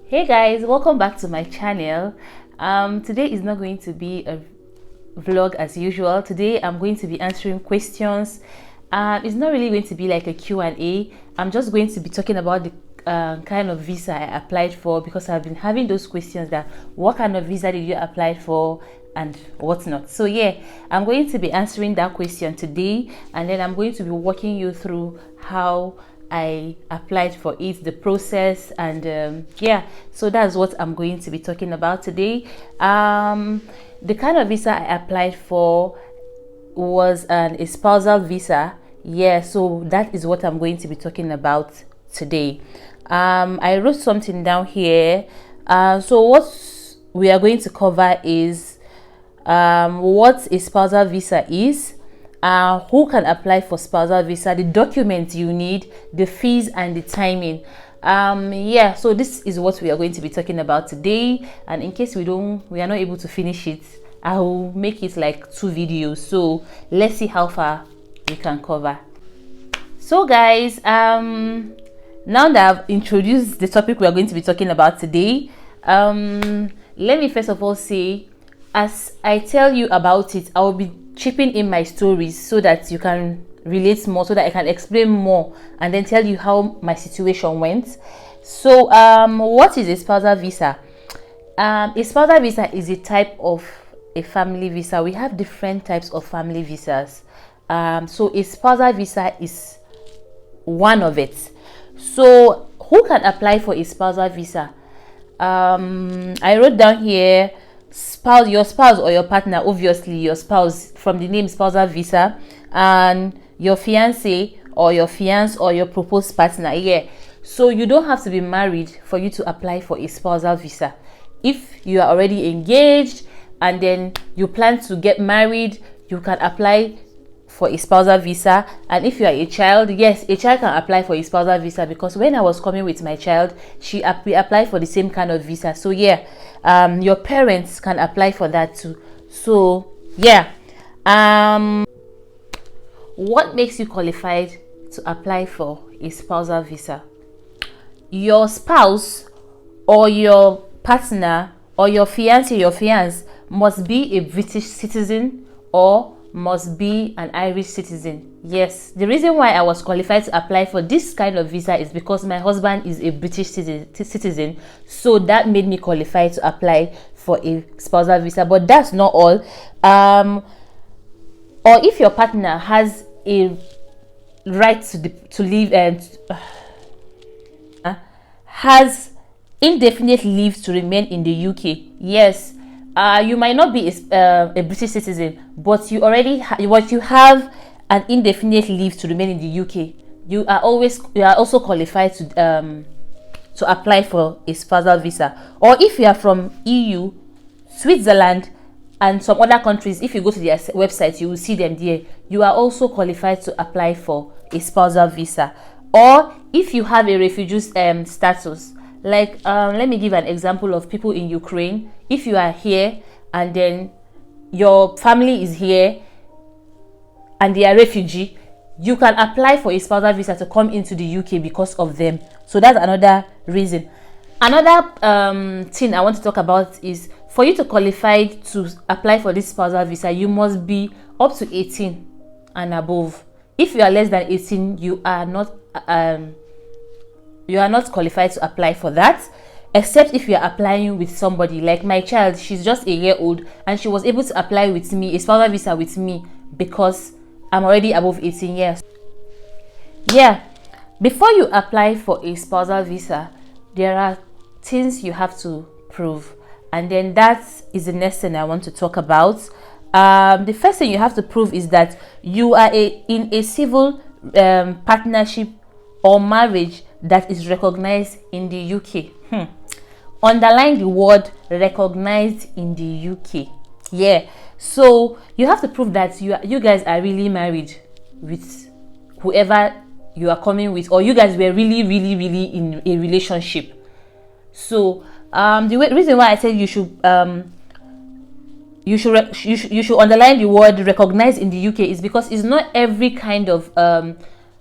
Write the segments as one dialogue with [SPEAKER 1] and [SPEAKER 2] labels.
[SPEAKER 1] Hey guys, welcome back to my channel. Today is not going to be a vlog as usual. Today I'm going to be answering questions. It's not really going to be like a Q&A. I'm just going to be talking about the kind of visa I applied for, because I've been having those questions that what kind of visa did you apply for and whatnot. So yeah, I'm going to be answering that question today, and then I'm going to be walking you through how I applied for it, the process, and yeah, so that's what I'm going to be talking about today. The kind of visa I applied for was a spousal visa. Yeah, so that is what I'm going to be talking about today. I wrote something down here. So what we are going to cover is what a spousal visa is, who can apply for spousal visa, the documents you need, the fees, and the timing. Yeah, so this is what we are going to be talking about today, and in case we are not able to finish it, I will make it like 2 videos. So let's see how far we can cover. So guys, now that I've introduced the topic we are going to be talking about today, let me first of all say, as I tell you about it, I will be chipping in my stories so that you can relate more, so that I can explain more and then tell you how my situation went. So what is a spousal visa? A spousal visa is a type of a family visa. We have different types of family visas. So a spousal visa is one of it. So who can apply for a spousal visa? I wrote down here your spouse or your partner, obviously your spouse from the name spousal visa, and your fiance or your fiance or your proposed partner. Yeah, so you don't have to be married for you to apply for a spousal visa. If you are already engaged and then you plan to get married, you can apply for a spousal visa. And if you are a child, yes, a child can apply for a spousal visa, because when I was coming with my child, we applied for the same kind of visa. So yeah, your parents can apply for that too. So yeah, what makes you qualified to apply for a spousal visa? Your spouse or your partner or your fiance must be a British citizen or must be an Irish citizen. Yes, the reason why I was qualified to apply for this kind of visa is because my husband is a British citizen, so that made me qualified to apply for a spousal visa. But that's not all. Or if your partner has a right to live and has indefinite leave to remain in the UK. Yes, you might not be a British citizen, but you already you have an indefinite leave to remain in the UK. You are also qualified to apply for a spousal visa. Or if you are from EU, Switzerland, and some other countries, if you go to their website, you will see them there. You are also qualified to apply for a spousal visa. Or if you have a refugee status, like let me give an example of people in Ukraine. If you are here and then your family is here and they are refugee, you can apply for a spousal visa to come into the UK because of them. So that's another reason. Another thing I want to talk about is, for you to qualify to apply for this spousal visa, you must be up to 18 and above. If you are less than 18, you are not qualified to apply for that, except if you are applying with somebody. Like my child, she's just a year old and she was able to apply with me, a spousal visa with me, because I'm already above 18 years. Yeah, before you apply for a spousal visa, there are things you have to prove, and then that is the next thing I want to talk about. The first thing you have to prove is that you are in a civil partnership or marriage that is recognized in the UK. Underline the word recognized in the UK. Yeah, so you have to prove that you guys are really married with whoever you are coming with, or you guys were really in a relationship. So the reason why I said you should underline the word recognized in the UK is because it's not every kind of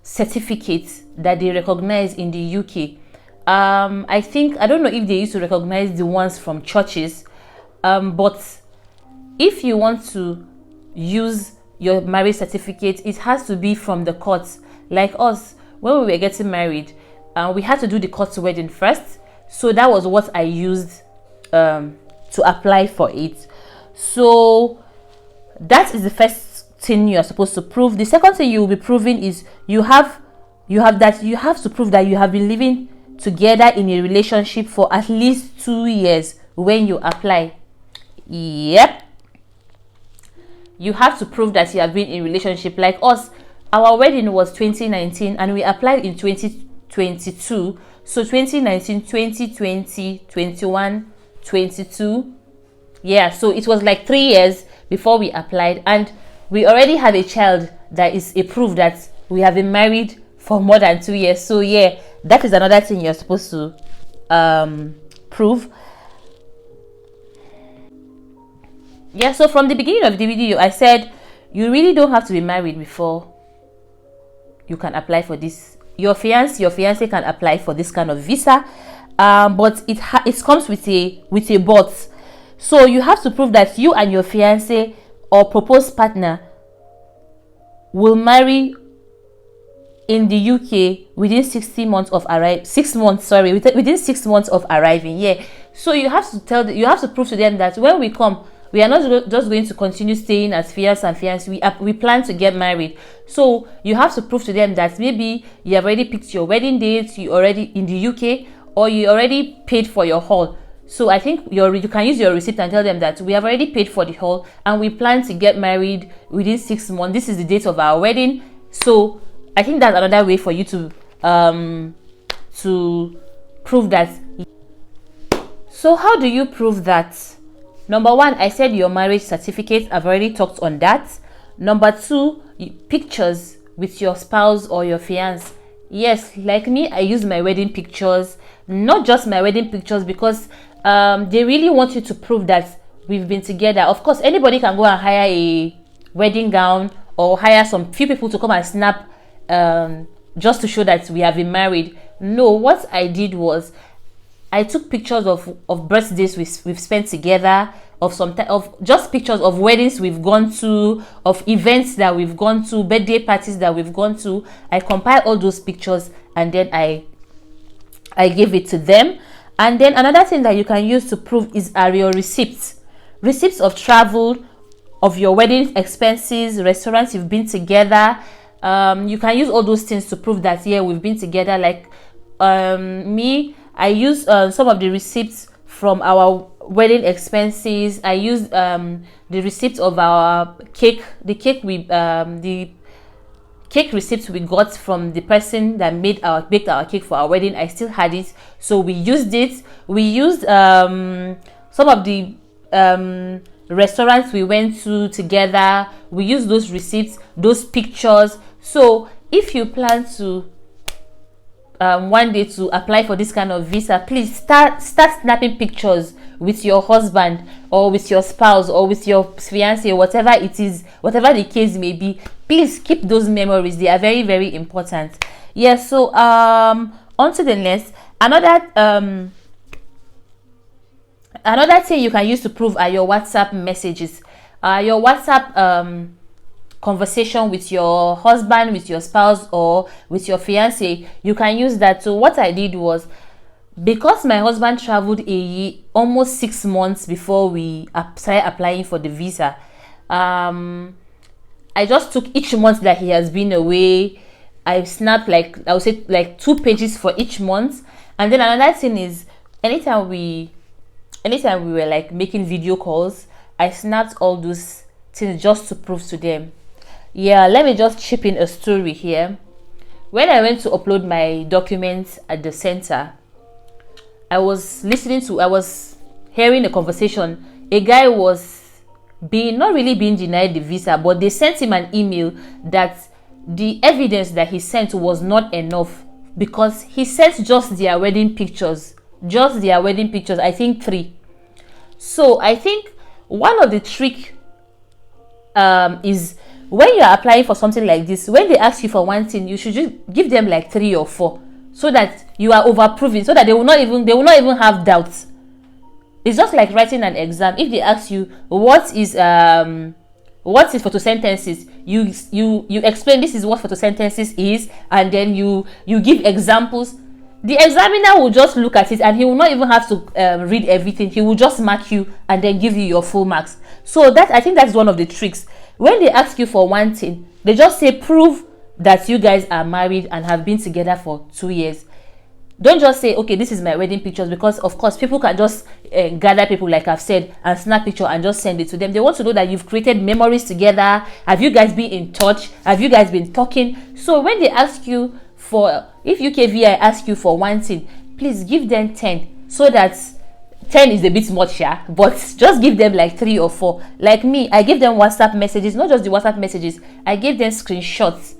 [SPEAKER 1] certificate that they recognize in the UK. I think, I don't know if they used to recognize the ones from churches, but if you want to use your marriage certificate, it has to be from the courts. Like us, when we were getting married, we had to do the court wedding first. So that was what I used to apply for it. So that is the first thing you are supposed to prove. The second thing you will be proving is you have to prove that you have been living together in a relationship for at least 2 years when you apply. Yep, you have to prove that you have been in relationship. Like us, our wedding was 2019 and we applied in 2022. So 2019, 2020, 21, 22. Yeah, so it was like 3 years before we applied, and we already have a child that is a proof that we have been married for more than 2 years. So yeah, that is another thing you're supposed to prove. Yeah, so from the beginning of the video, I said you really don't have to be married before you can apply for this. Your fiance can apply for this kind of visa, but it comes with a but. So you have to prove that you and your fiance or proposed partner will marry in the UK within 6 months of arriving. Within 6 months of arriving. Yeah. So you have to prove to them that when we come, we are not just going to continue staying as fiancé and fiancée. We plan to get married. So you have to prove to them that maybe you have already picked your wedding date, you already in the UK, or you already paid for your hall. So I think you can use your receipt and tell them that we have already paid for the hall and we plan to get married within 6 months. This is the date of our wedding. So I think that's another way for you to prove that. So how do you prove that? Number one, I said your marriage certificate. I've already talked on that. Number two, pictures with your spouse or your fiance. Yes, like me, I use my wedding pictures. Not just my wedding pictures, because they really want you to prove that we've been together. Of course, anybody can go and hire a wedding gown or hire some few people to come and snap just to show that we have been married. No, what I did was I took pictures of birthdays we've spent together, of just pictures of weddings we've gone to, of events that we've gone to, birthday parties that we've gone to. I compiled all those pictures and then I gave it to them. And then another thing that you can use to prove are your receipts of travel, of your wedding expenses, restaurants you've been together. You can use all those things to prove that, yeah, we've been together. Like me, I use some of the receipts from our wedding expenses. I use the receipts of our cake, the cake receipts we got from the person that baked our cake for our wedding. I still had it, so we used it. We used some of the restaurants we went to together. We used those receipts, those pictures. So if you plan to one day to apply for this kind of visa, please start snapping pictures with your husband or with your spouse or with your fiance, whatever it is, whatever the case may be. Please keep those memories. They are very, very important. Yes. So on to the next. Another thing you can use to prove are your WhatsApp messages, your WhatsApp conversation with your husband, with your spouse, or with your fiance. You can use that. So what I did was, because my husband traveled almost 6 months before we started applying for the visa, I just took each month that he has been away. I snapped I would say 2 pages for each month. And then another thing is, anytime we were like making video calls, I snapped all those things just to prove to them. Yeah, let me just chip in a story here. When I went to upload my documents at the center, I was hearing a conversation. A guy was not really being denied the visa, but they sent him an email that the evidence that he sent was not enough, because he sent just their wedding pictures. I think 3. So I think one of the trick is, when you are applying for something like this, when they ask you for one thing, you should just give them like 3 or 4, so that you are overproving, so that they will not even have doubts. It's just like writing an exam. If they ask you what is photosynthesis, you explain this is what photosynthesis is, and then you give examples. The examiner will just look at it and he will not even have to read everything. He will just mark you and then give you your full marks. So that, I think that's one of the tricks. When they ask you for one thing, they just say prove that you guys are married and have been together for 2 years. Don't just say, okay, this is my wedding pictures, because of course people can just gather people, like I've said, and snap picture and just send it to them. They want to know that you've created memories together. Have you guys been in touch? Have you guys been talking? So when they ask you for, if UKVI ask you for one thing, please give them 10, so that 10 is a bit much, yeah, but just give them like 3 or 4. Like me, I give them WhatsApp messages, not just the WhatsApp messages, I gave them screenshots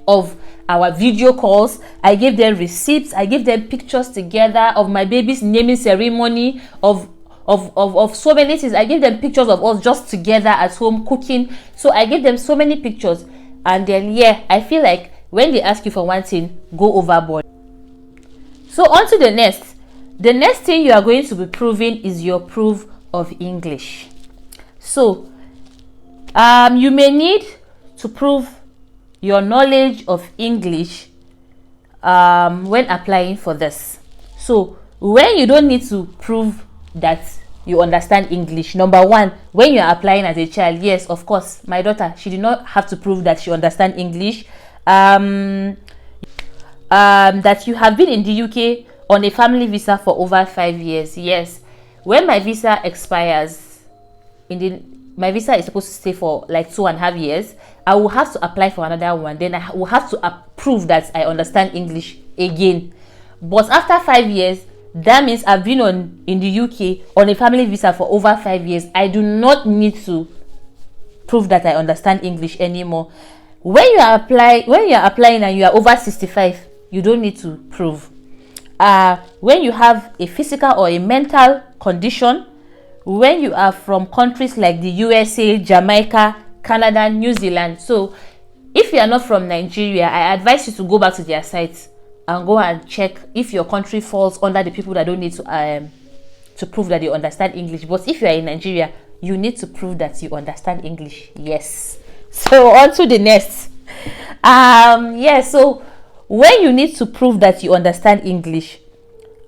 [SPEAKER 1] of our video calls, I gave them receipts, I gave them pictures together of my baby's naming ceremony, of so many things. I gave them pictures of us just together at home cooking. So I gave them so many pictures, and then yeah, I feel like when they ask you for one thing, go overboard. So on to the next. The next thing you are going to be proving is your proof of English. So you may need to prove your knowledge of English when applying for this. So when you don't need to prove that you understand English, number one, when you are applying as a child, yes, of course, my daughter, she did not have to prove that she understands English. That you have been in the UK on a family visa for over 5 years. Yes, when my visa expires, my visa is supposed to stay for like 2.5 years. I will have to apply for another one. Then I will have to prove that I understand English again. But after 5 years, that means I've been in the UK on a family visa for over 5 years. I do not need to prove that I understand English anymore. When you are applying and you are over 65, you don't need to prove. When you have a physical or a mental condition, when you are from countries like the USA, Jamaica, Canada, New Zealand. So if you are not from Nigeria, I advise you to go back to their sites and go and check if your country falls under the people that don't need to prove that you understand English. But if you are in Nigeria, you need to prove that you understand English. Yes. So on to the next. So when you need to prove that you understand English,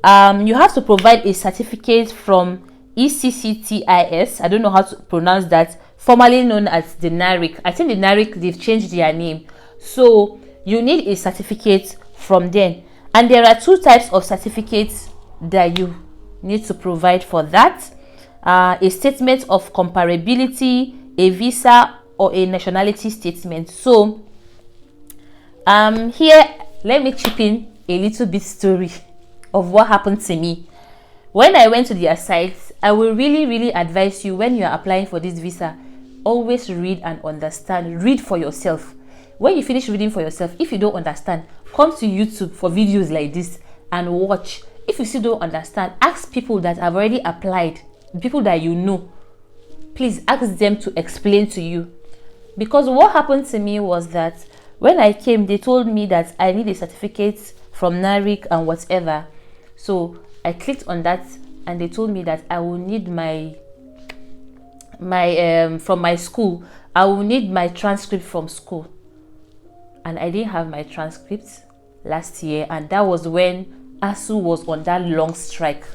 [SPEAKER 1] you have to provide a certificate from ECCTIS. I don't know how to pronounce that, formerly known as the NARIC. I think the NARIC, they've changed their name. So you need a certificate from them. And there are 2 types of certificates that you need to provide for that. A statement of comparability, a visa, or a nationality statement. So here, let me chip in a little bit story of what happened to me. When I went to their sites, I will really advise you, when you are applying for this visa, always read and understand. Read for yourself. When you finish reading for yourself, if you don't understand, come to YouTube for videos like this and watch. If you still don't understand, ask people that have already applied, people that you know. Please ask them to explain to you. Because what happened to me was that when I came, they told me that I need a certificate from NARIC and whatever. So I clicked on that and they told me that I will need my from my school, I will need my transcript from school. And I didn't have my transcript last year, and that was when ASU was on that long strike.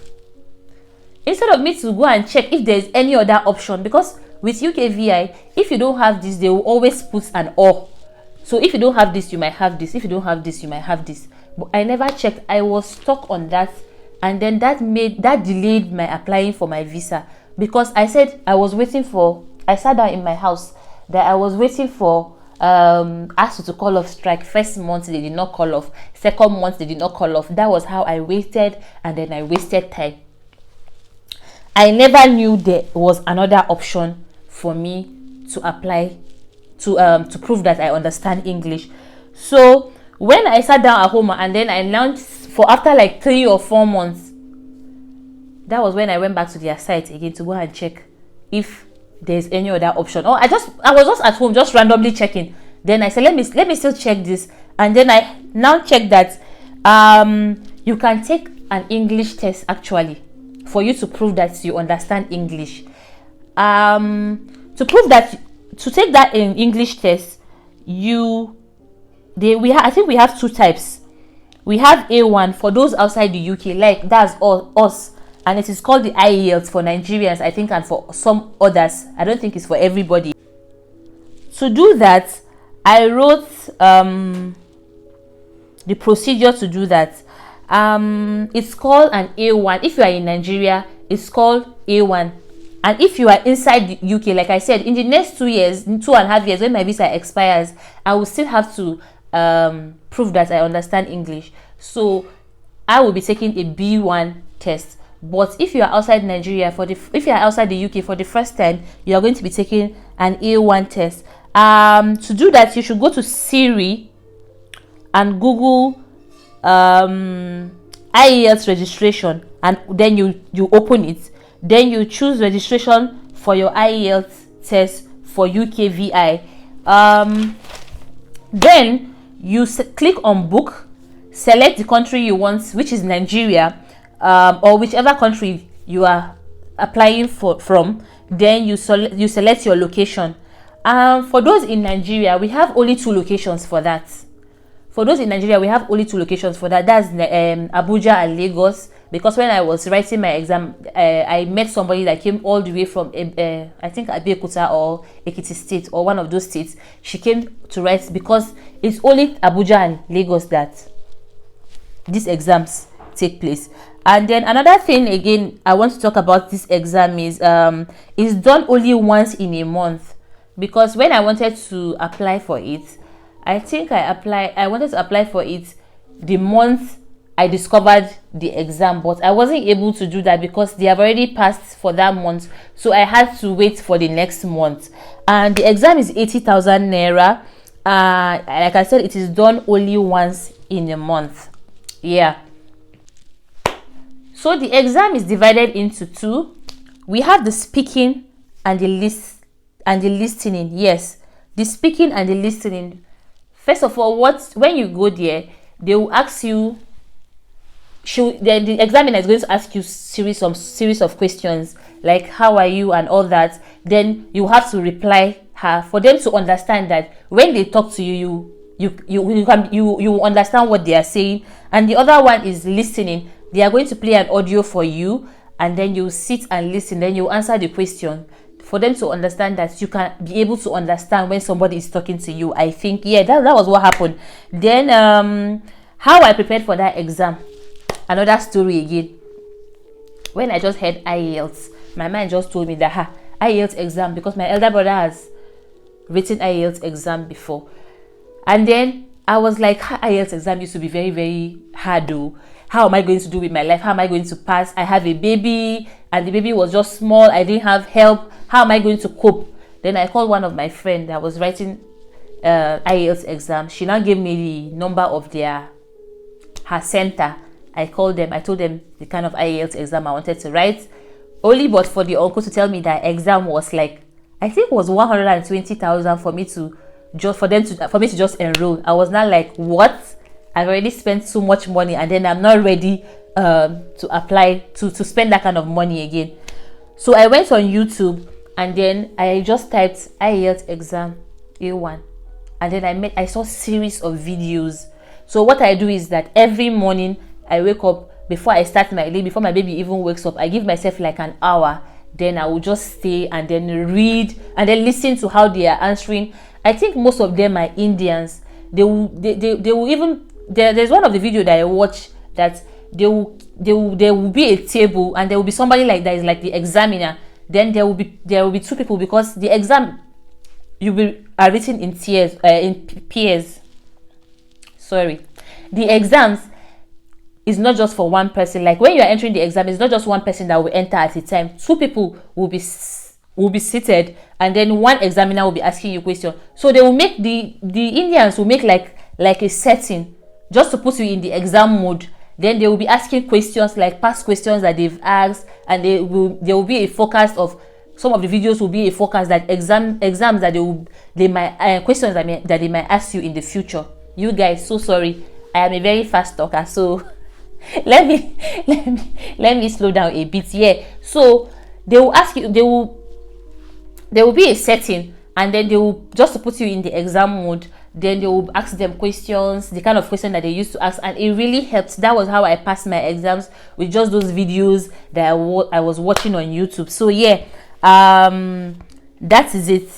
[SPEAKER 1] Instead of me to go and check if there's any other option, because with UKVI, if you don't have this, they will always put an or. So if you don't have this, you might have this. If you don't have this, you might have this. But I never checked. I was stuck on that, and then that delayed my applying for my visa, because I said I was waiting for. I sat down in my house that I was waiting for ASU to call off strike. First month they did not call off. Second month they did not call off. That was how I waited, and then I wasted time. I never knew there was another option for me to apply to prove that I understand English. So when I sat down at home and then I learned for after like 3 or 4 months, that was when I went back to their site again to go and check if there's any other option. Or I was just at home just randomly checking. Then I said, let me still check this, and then I now check that You can take an English test actually for you to prove that you understand English. To prove that, to take that in English test, I think we have two types. We have A1 for those outside the UK, like that's all us, and it is called the IELTS for Nigerians, I think, and for some others. I don't think it's for everybody. To do that, I wrote the procedure to do that. It's called an A1. If you are in Nigeria, it's called A1. And if you are inside the UK, like I said, in the next 2 years, 2.5 years, when my visa expires, I will still have to prove that I understand English. So I will be taking a B1 test. But if you are outside Nigeria, if you are outside the UK for the first time, you are going to be taking an A1 test. To do that, you should go to Siri and Google IELTS registration, and then you open it. Then you choose registration for your IELTS test for UKVI. Then you click on book, select the country you want, which is Nigeria, or whichever country you are applying from. Then you select your location. For those in Nigeria, we have only 2 locations for that. That's Abuja and Lagos. Because when I was writing my exam, I met somebody that came all the way from I think Abeokuta or Ekiti State, or one of those states. She came to write, because it's only Abuja and Lagos that these exams take place. And then another thing again I want to talk about this exam is it's done only once in a month. Because when I wanted to apply for it, I think I wanted to apply for it the month I discovered the exam, but I wasn't able to do that because they have already passed for that month. So I had to wait for the next month. And the exam is 80,000 naira. Like I said, it is done only once in a month. Yeah. So the exam is divided into 2. We have the speaking and the listening. Yes, the speaking and the listening. First of all, when you go there, they will ask you. The examiner is going to ask you series of questions like how are you and all that. Then you have to reply her for them to understand that when they talk to you will understand what they are saying. And the other one is listening. They are going to play an audio for you, and then you sit and listen. Then you answer the question for them to understand that you can be able to understand when somebody is talking to you. I think, yeah, that was what happened. Then how I prepared for that exam. Another story again. When I just heard IELTS, my mind just told me that IELTS exam, because my elder brother has written IELTS exam before. And then I was like, IELTS exam used to be very, very hard though. How am I going to do with my life? How am I going to pass? I have a baby and the baby was just small. I didn't have help. How am I going to cope? Then I called one of my friends that was writing IELTS exam. She now gave me the number of her center. I called them. I told them the kind of IELTS exam I wanted to write. Only but for the uncle to tell me that exam was like, I think it was 120,000 for me to just enroll. I was not like, what? I've already spent so much money and then I'm not ready to apply to spend that kind of money again. So I went on YouTube and then I just typed IELTS exam A1, and then I saw series of videos. So what I do is that every morning I wake up, before I start my day, before my baby even wakes up, I give myself like an hour. Then I will just stay and then read and then listen to how they are answering. I think most of them are Indians. They will even there's one of the video that I watch that there will be a table and there will be somebody like that is like the examiner. Then there will be 2 people, because the exam are written in pairs. Sorry, the exams is not just for one person. Like when you are entering the exam, it's not just one person that will enter at a time. 2 people will be seated, and then one examiner will be asking you questions. So they will make the Indians will make like a setting just to put you in the exam mode. Then they will be asking questions like past questions that they've asked, and there will be a forecast of some of the videos will be a forecast that exams that questions that they might ask you in the future. You guys, so sorry, I am a very fast talker, so let me slow down a bit. Yeah, so they will ask you, there will be a setting, and then they will just to put you in the exam mode. Then they will ask them questions, the kind of question that they used to ask, and it really helped. That was how I passed my exams, with just those videos that I was watching on YouTube. So yeah, that is it.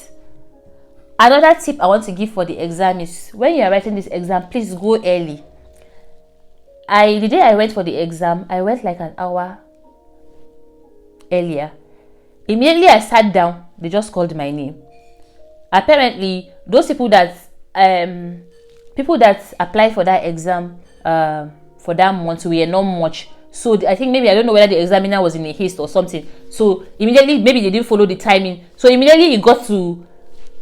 [SPEAKER 1] Another tip I want to give for the exam is, when you are writing this exam, please go early. The day I went for the exam, I went like an hour earlier. Immediately I sat down, they just called my name. Apparently, those people that apply for that exam for that month were not much. So I think maybe, I don't know whether the examiner was in a haste or something. So immediately, maybe they didn't follow the timing. So immediately it got to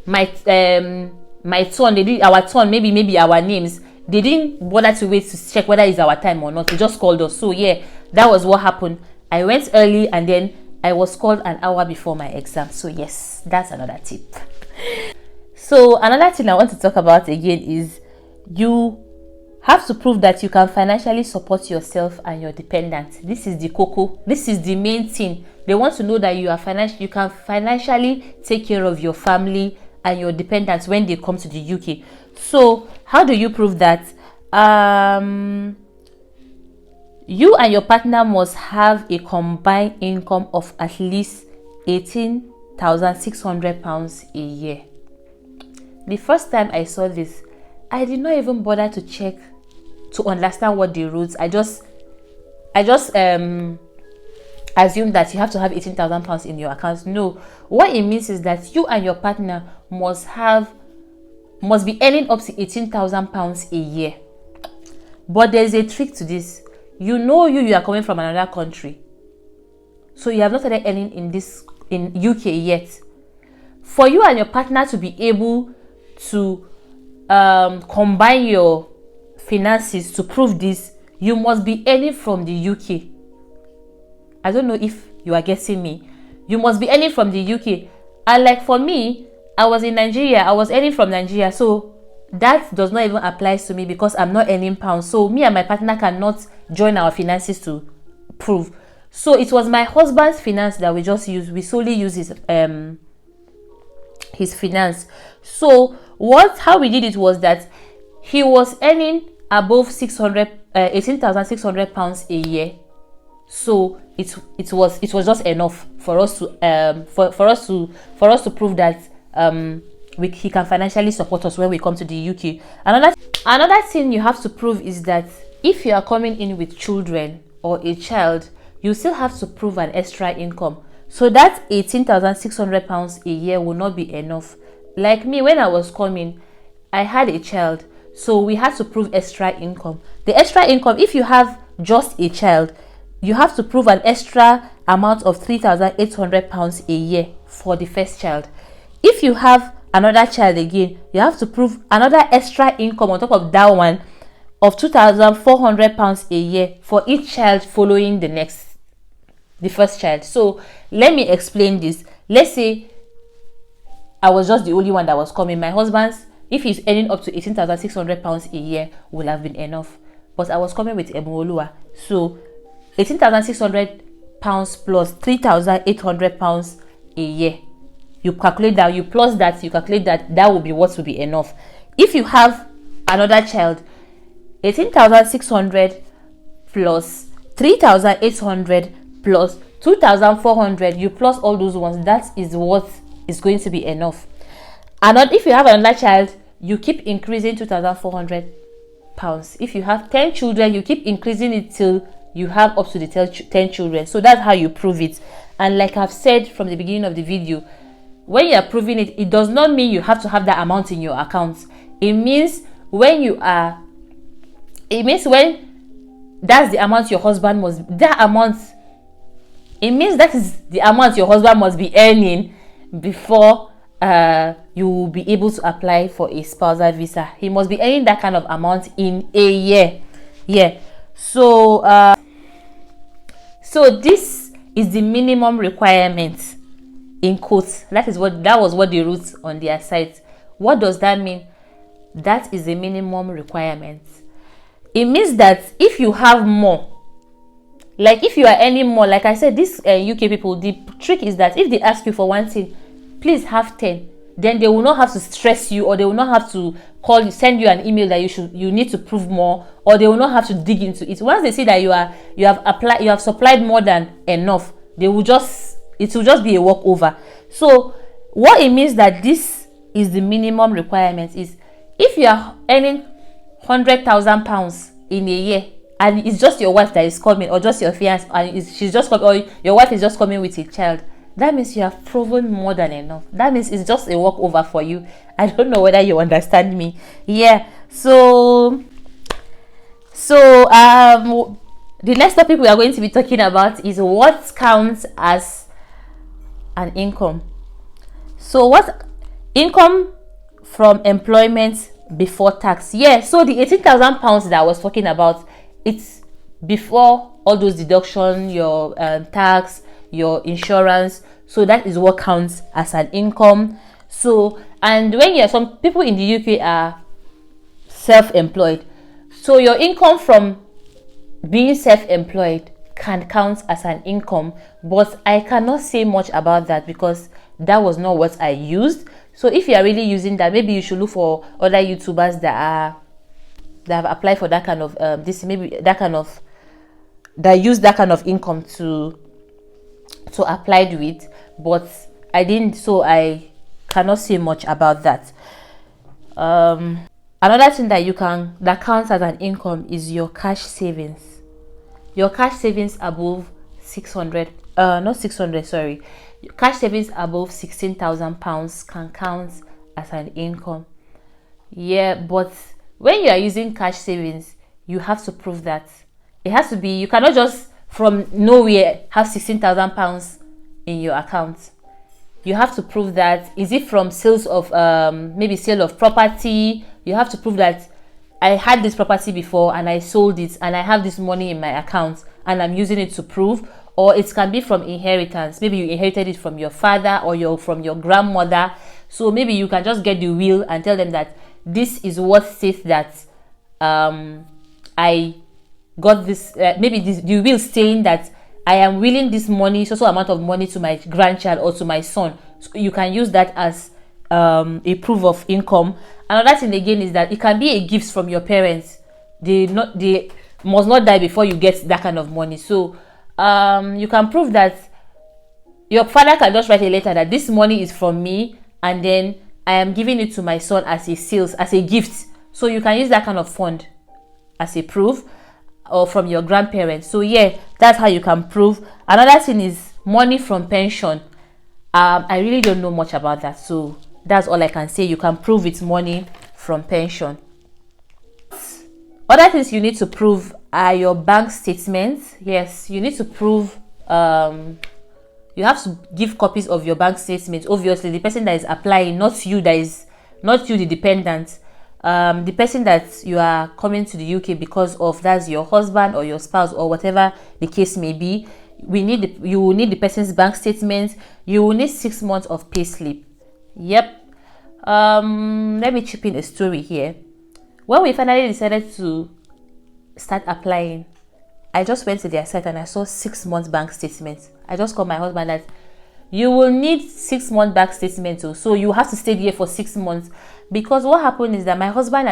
[SPEAKER 1] my turn. They did our turn, maybe our names. They didn't bother to wait to check whether it's our time or not. They just called us. So yeah, that was what happened. I went early, and then I was called an hour before my exam. So yes, that's another tip. So another thing I want to talk about again is, you have to prove that you can financially support yourself and your dependents. This is the cocoa. This is the main thing. They want to know that you can financially take care of your family and your dependents when they come to the UK. So how do you prove that? You and your partner must have a combined income of at least £18,600 a year. The first time I saw this, I did not even bother to check to understand what they wrote. I just assumed that you have to have £18,000 in your account. No, what it means is that you and your partner must be earning up to £18,000 a year. But there's a trick to this. You are coming from another country, so you have not started earning in UK yet. For you and your partner to be able to combine your finances to prove this, you must be earning from the UK. I don't know if you are getting me. You must be earning from the UK. And like for me, I was in Nigeria. I was earning from Nigeria, so that does not even apply to me because I'm not earning pounds. So me and my partner cannot join our finances to prove. So it was my husband's finance that we just use. We solely use his finance. So how we did it was that he was earning above £18,600 a year. So it was just enough for us to prove that he can financially support us when we come to the UK. Another thing you have to prove is that if you are coming in with children or a child, you still have to prove an extra income. So that £18,600 a year will not be enough. Like me, when I was coming, I had a child, so we had to prove extra income. The extra income, if you have just a child, you have to prove an extra amount of £3,800 a year for the first child. If you have another child again, you have to prove another extra income on top of that one of £2,400 a year for each child following the first child. So let me explain this. Let's say I was just the only one that was coming. My husband's, if he's earning up to £18,600 a year, will have been enough. But I was coming with Emuolua, so £18,600 plus £3,800 a year. You calculate that, you plus that, you calculate that will be what will be enough. If you have another child, 18,600 plus 3,800 plus 2,400, you plus all those ones, that is what is going to be enough. And if you have another child, you keep increasing £2,400. If you have 10 children, you keep increasing it till you have up to the 10 children. So that's how you prove it. And like I've said from the beginning of the video, when you are proving it, it does not mean you have to have that amount in your account. It means when that's the amount your husband it means that is the amount your husband must be earning before you will be able to apply for a spousal visa. He must be earning that kind of amount in a year. Yeah. So this is the minimum requirement, in quotes. That was what they wrote on their site. What does that mean? That is the minimum requirement. it means that if you have more, like if you are earning more, like I said, this UK people, the trick is that if they ask you for one thing, please have 10, then they will not have to stress you, or they will not have to call you, send you an email that you need to prove more, or they will not have to dig into it. Once they see that you have supplied more than enough, it will just be a walkover. So what it means that this is the minimum requirement is, if you are earning £100,000 in a year, and it's just your wife that is coming, or just your fiance, and she's just coming, or your wife is just coming with a child, that means you have proven more than enough. That means it's just a walkover for you. I don't know whether you understand me. Yeah. So the next topic we are going to be talking about is what counts as an income. So what income from employment before tax? Yeah, so the £18,000 that I was talking about, it's before all those deductions, your tax, your insurance. So that is what counts as an income. So, and when some people in the UK are self-employed, so your income from being self-employed can count as an income, but I cannot say much about that because that was not what I used. So if you are really using that, maybe you should look for other YouTubers that have applied for that kind of that use that kind of income to apply with, but I didn't, so I cannot say much about that. Another thing that counts as an income is your cash savings. Your cash savings above cash savings above £16,000 can count as an income. Yeah, but when you are using cash savings, you have to prove that. It has to be, you cannot just from nowhere have £16,000 in your account. You have to prove that. Is it from sales of maybe sale of property? You have to prove that I had this property before and I sold it and I have this money in my account and I'm using it to prove. Or it can be from inheritance. Maybe you inherited it from your father or from your grandmother. So maybe you can just get the will and tell them that this is what says that I got this. Maybe the will saying that I am willing this money, so amount of money, to my grandchild or to my son. So you can use that as a proof of income. Another thing again is that it can be a gift from your parents. They must not die before you get that kind of money. So you can prove that your father can just write a letter that this money is from me and then I am giving it to my son as a gift. So you can use that kind of fund as a proof, or from your grandparents. So yeah, that's how you can prove. Another thing is money from pension. I really don't know much about that, so that's all I can say. You can prove it's money from pension. Other things you need to prove are your bank statements. Yes, you need to prove, you have to give copies of your bank statements. Obviously, the person that is applying, not you, the dependent. The person that you are coming to the UK because of, that's your husband or your spouse or whatever the case may be. You will need the person's bank statements. You will need 6 months of pay slip. Yep. Let me chip in a story here. When we finally decided to start applying, I just went to their site and I saw 6 months bank statements. I just called my husband that you will need 6 months back statement, so you have to stay here for 6 months. Because what happened is that my husband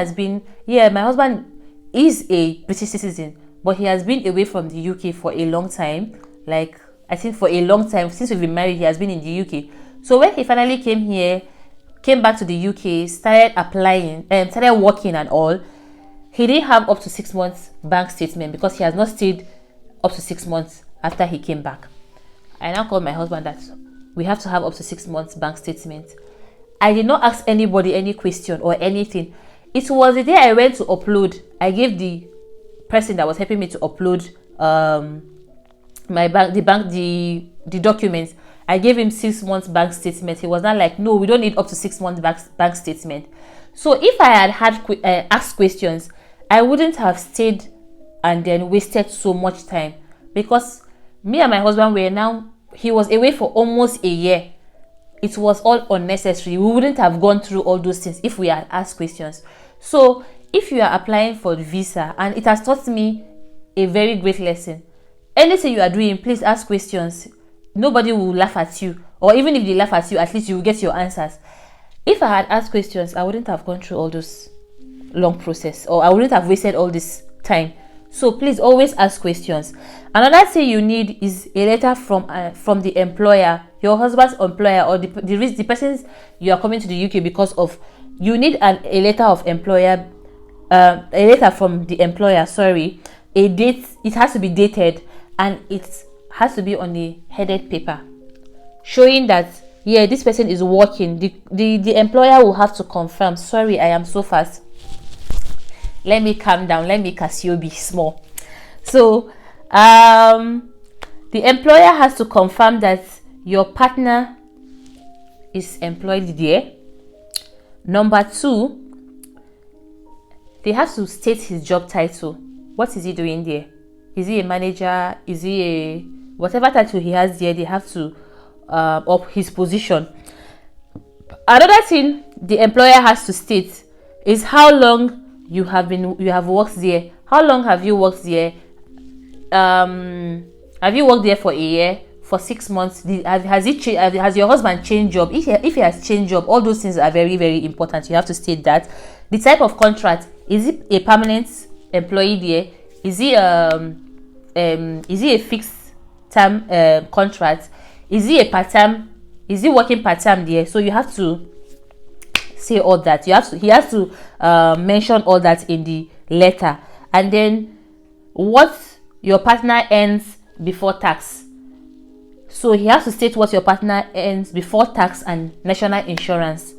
[SPEAKER 1] is a British citizen, but he has been away from the UK for a long time. Like, I think for a long time, since we've been married, he has been in the UK. So when he finally came back to the UK, started applying and started working and all, he didn't have up to 6 months bank statement because he has not stayed up to 6 months after he came back. I now called my husband that we have to have up to 6 months bank statement. I did not ask anybody any question or anything. It was the day I went to upload. I gave the person that was helping me to upload the documents. I gave him 6 months bank statement. He was not like, no, we don't need up to 6 months bank statement. So if I had asked questions, I wouldn't have stayed and then wasted so much time, because me and my husband he was away for almost a year. It was all unnecessary. We wouldn't have gone through all those things if we had asked questions. So if you are applying for the visa, and it has taught me a very great lesson, anything you are doing, please ask questions. Nobody will laugh at you, or even if they laugh at you, at least you will get your answers. If I had asked questions, I wouldn't have gone through all those long process, or I wouldn't have wasted all this time. So please always ask questions. Another thing you need is a letter from the employer, your husband's employer, or the person you are coming to the UK because of. You need a letter of employer, a letter from the employer, sorry, a date. It has to be dated, and it has to be on a headed paper, showing that, yeah, this person is working. The employer will have to confirm. Sorry, I am so fast. Let me calm down. Let me Cassiope small. So the employer has to confirm that your partner is employed there. Number 2, they have to state his job title. What is he doing there? Is he a manager? Is he a whatever title he has there? They have to up his position. Another thing the employer has to state is how long you have worked there. How long have you worked there? Have you worked there for a year, for 6 months? Has your husband changed job? If he has changed job, all those things are very, very important. You have to state that. The type of contract, is it a permanent employee there? Is he a fixed term contract? Is he a part-time? Is he working part-time there? So you have to say all that. He has to mention all that in the letter. And then what your partner earns before tax. So he has to state what your partner earns before tax and national insurance.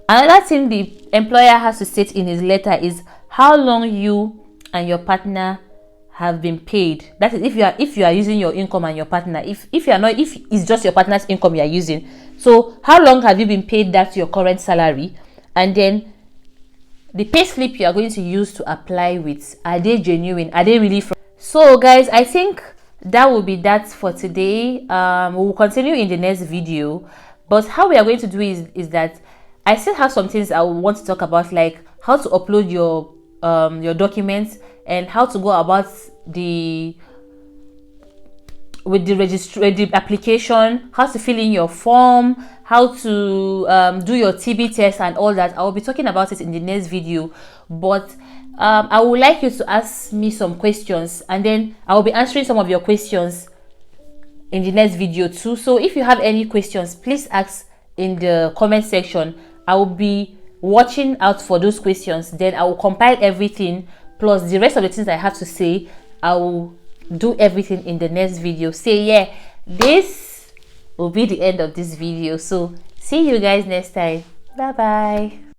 [SPEAKER 1] Another thing the employer has to state in his letter is how long you and your partner have been paid. That is, if you are using your income and your partner, if it's just your partner's income you are using. So how long have you been paid? That's your current salary. And then the pay slip you are going to use to apply with, are they genuine? Are they really from? So guys, I think that will be that for today. We will continue in the next video, but how we are going to do is that I still have some things I want to talk about, like how to upload your documents and how to go about the application, how to fill in your form, how to do your TB test and all that. I will be talking about it in the next video, but I would like you to ask me some questions, and then I will be answering some of your questions in the next video too. So if you have any questions, please ask in the comment section. I will be watching out for those questions. Then I will compile everything plus the rest of the things I have to say. I will do everything in the next video. Say, yeah, this will be the end of this video. So see you guys next time. Bye bye.